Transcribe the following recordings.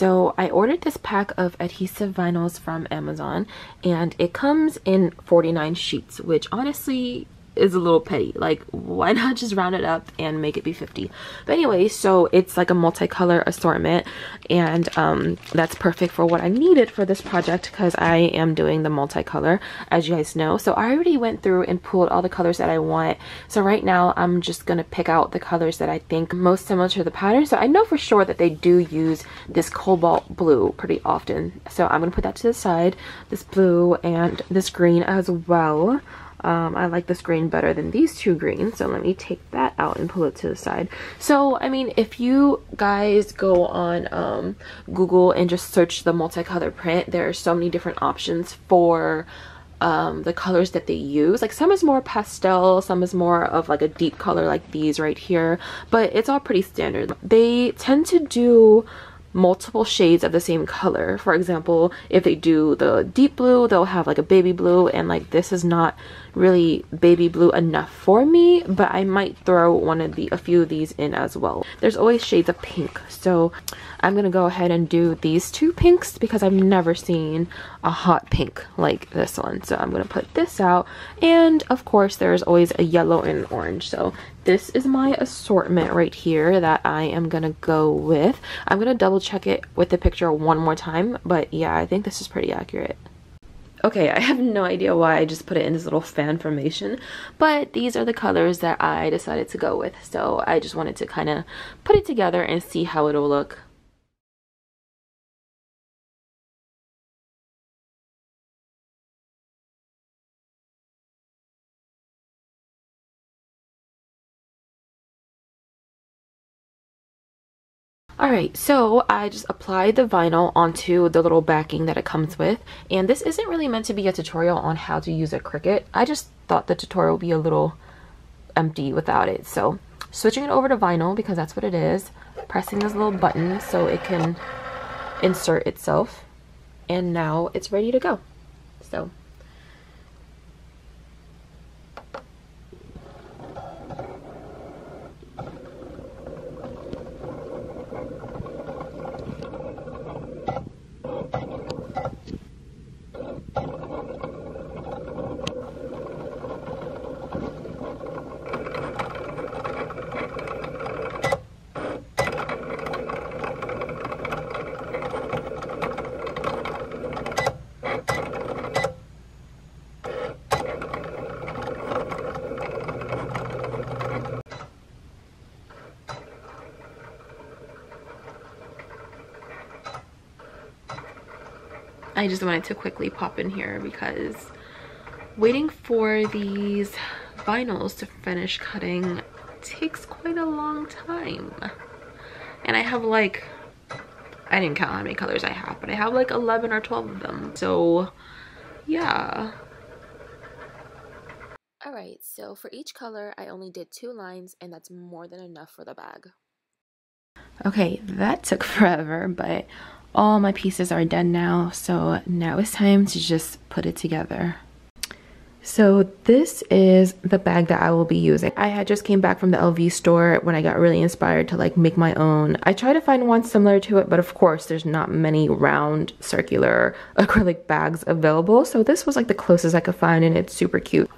so I ordered this pack of adhesive vinyls from Amazon, and it comes in 49 sheets, which honestly is a little petty. Like, why not just round it up and make it be 50? But anyway, so it's like a multicolor assortment, and that's perfect for what I needed for this project because I am doing the multicolor, as you guys know. So I already went through and pulled all the colors that I want. So right now I'm just gonna pick out the colors that I think most similar to the pattern. So I know for sure that they do use this cobalt blue pretty often, so I'm gonna put that to the side. This blue and this green as well. I like this green better than these two greens, so let me take that out and pull it to the side. So I mean, if you guys go on Google and just search the multicolor print, there are so many different options for the colors that they use. Like, some is more pastel, some is more of like a deep color like these right here, but it's all pretty standard. They tend to do multiple shades of the same color. For example, if they do the deep blue, they'll have like a baby blue, and like this is not really baby blue enough for me, but I might throw a few of these in as well. There's always shades of pink, so I'm gonna go ahead and do these two pinks because I've never seen a hot pink like this one. So I'm gonna put this out, and of course there's always a yellow and orange. So this is my assortment right here that I am gonna go with. I'm gonna double check it with the picture one more time, but yeah, I think this is pretty accurate. Okay, I have no idea why I just put it in this little fan formation, but these are the colors that I decided to go with. So I just wanted to kind of put it together and see how it'll look. Alright, so I just applied the vinyl onto the little backing that it comes with, and this isn't really meant to be a tutorial on how to use a Cricut. I just thought the tutorial would be a little empty without it. So switching it over to vinyl, because that's what it is, pressing this little button so it can insert itself, and now it's ready to go. So I just wanted to quickly pop in here because waiting for these vinyls to finish cutting takes quite a long time. And I have like, I didn't count how many colors I have, but I have like 11 or 12 of them. So yeah. Alright, so for each color I only did 2 lines, and that's more than enough for the bag. Okay, that took forever, but all my pieces are done now, so now it's time to just put it together. So this is the bag that I will be using. I had just came back from the LV store when I got really inspired to like make my own. I tried to find one similar to it, but of course there's not many round circular acrylic bags available, so this was like the closest I could find, and it's super cute.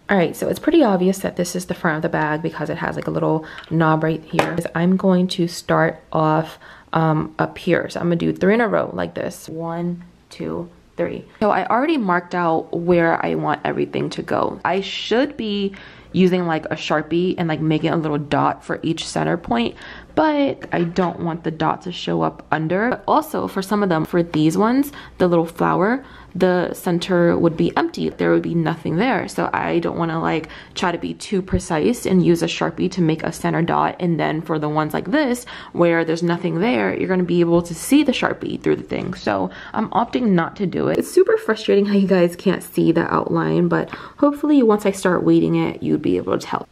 Alright, so it's pretty obvious that this is the front of the bag because it has like a little knob right here. I'm going to start off up here. So I'm gonna do 3 in a row like this. 1, 2, 3. So I already marked out where I want everything to go. I should be using like a Sharpie and like making a little dot for each center point, but I don't want the dot to show up under. But also for some of them, for these ones, the little flower, the center would be empty. There would be nothing there. So I don't want to like try to be too precise and use a Sharpie to make a center dot. And then for the ones like this, where there's nothing there, you're going to be able to see the Sharpie through the thing. So I'm opting not to do it. It's super frustrating how you guys can't see the outline, but hopefully once I start weighting it, you'd be able to tell.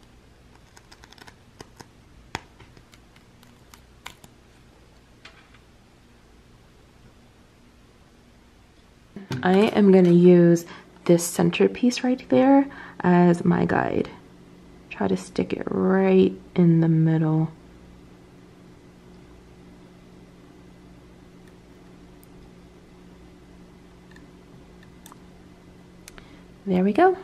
I am going to use this centerpiece right there as my guide. Try to stick it right in the middle. there we go.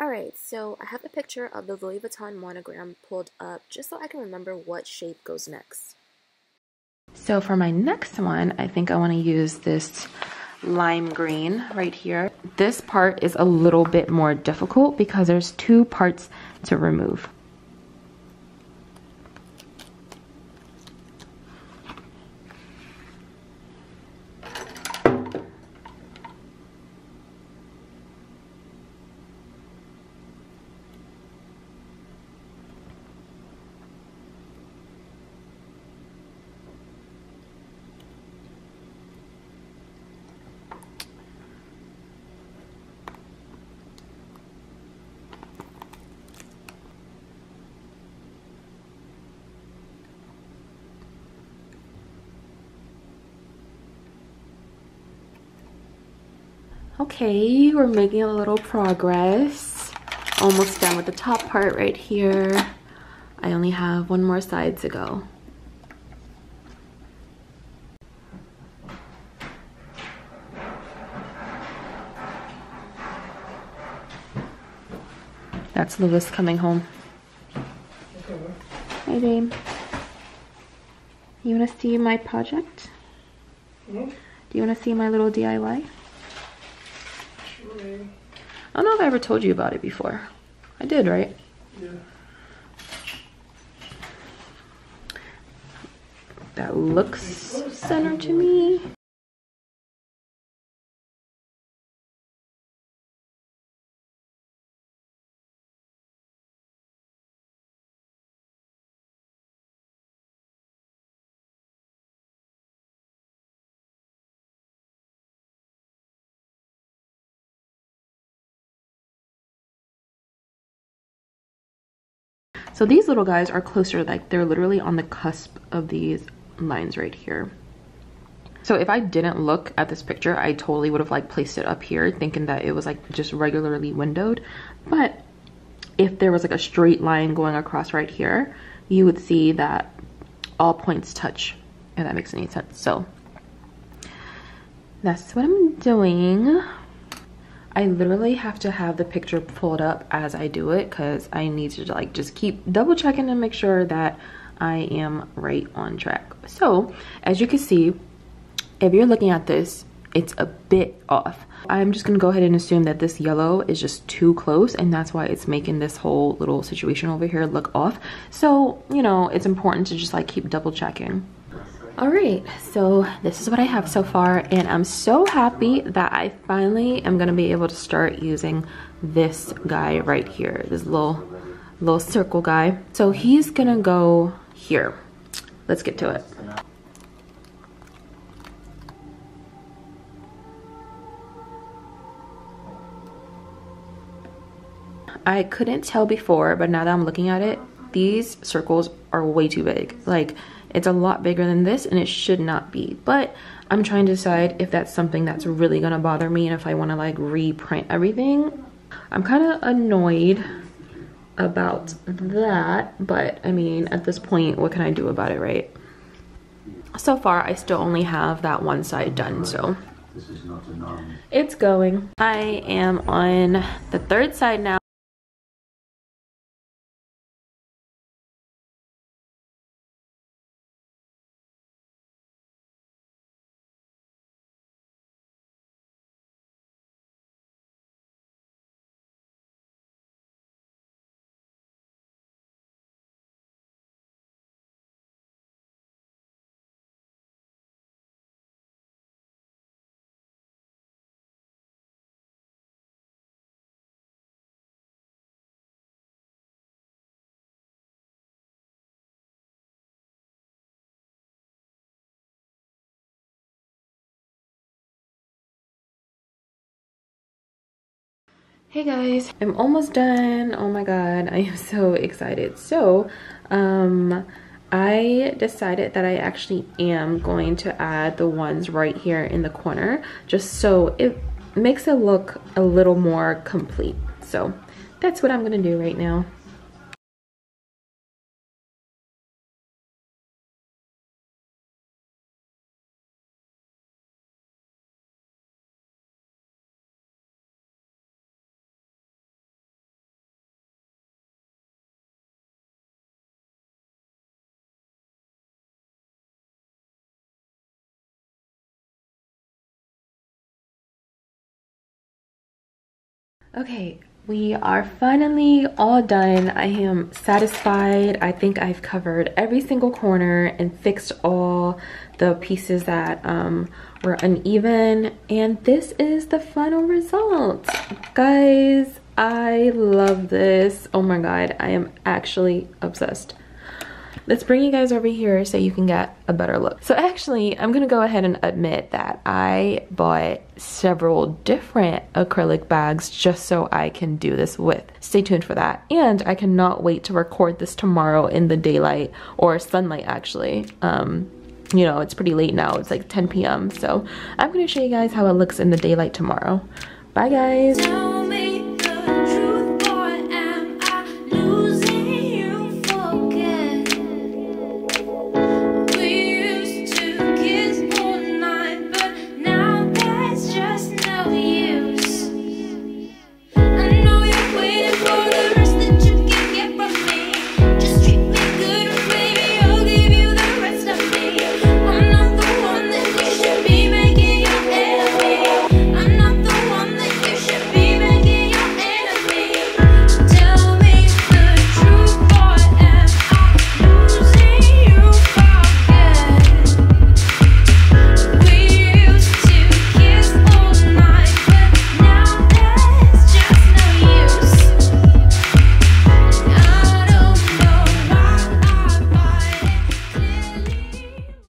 Alright, so I have a picture of the Louis Vuitton monogram pulled up just so I can remember what shape goes next. So for my next one, I think I want to use this lime green right here. This part is a little bit more difficult because there's two parts to remove. Okay, we're making a little progress. Almost done with the top part right here. I only have one more side to go. That's Lewis coming home. Hi, babe. You want to see my project? Do you want to see my little DIY? I don't know if I ever told you about it before. I did, right? Yeah. That looks centered to me. So these little guys are closer, like they're literally on the cusp of these lines right here. So if I didn't look at this picture, I totally would have like placed it up here thinking that it was like just regularly windowed. But if there was like a straight line going across right here, you would see that all points touch, if that makes any sense. So that's what I'm doing. I literally have to have the picture pulled up as I do it because I need to like just keep double checking and make sure that I am right on track. So as you can see, if you're looking at this, it's a bit off. I'm just gonna go ahead and assume that this yellow is just too close, and that's why it's making this whole little situation over here look off. So, you know, it's important to just like keep double checking. All right, so this is what I have so far, and I'm so happy that I finally am gonna be able to start using this guy right here, this little circle guy. So he's gonna go here. Let's get to it. I couldn't tell before, but now that I'm looking at it, these circles are way too big. Like, it's a lot bigger than this, and it should not be. But I'm trying to decide if that's something that's really gonna bother me and if I wanna like reprint everything. I'm kind of annoyed about that, but I mean, at this point, what can I do about it, right? So far, I still only have that one side done, so it's going. I am on the third side now. Hey guys, I'm almost done. Oh my god, I am so excited. So I decided that I actually am going to add the ones right here in the corner just so it makes it look a little more complete. So that's what I'm gonna do right now. Okay, we are finally all done. I am satisfied. I think I've covered every single corner and fixed all the pieces that were uneven. And this is the final result. Guys, I love this. Oh my god, I am actually obsessed. Let's bring you guys over here so you can get a better look. So actually, I'm gonna go ahead and admit that I bought several different acrylic bags just so I can do this with. Stay tuned for that. And I cannot wait to record this tomorrow in the daylight, or sunlight actually. You know, it's pretty late now. It's like 10 p.m. So I'm gonna show you guys how it looks in the daylight tomorrow. Bye guys.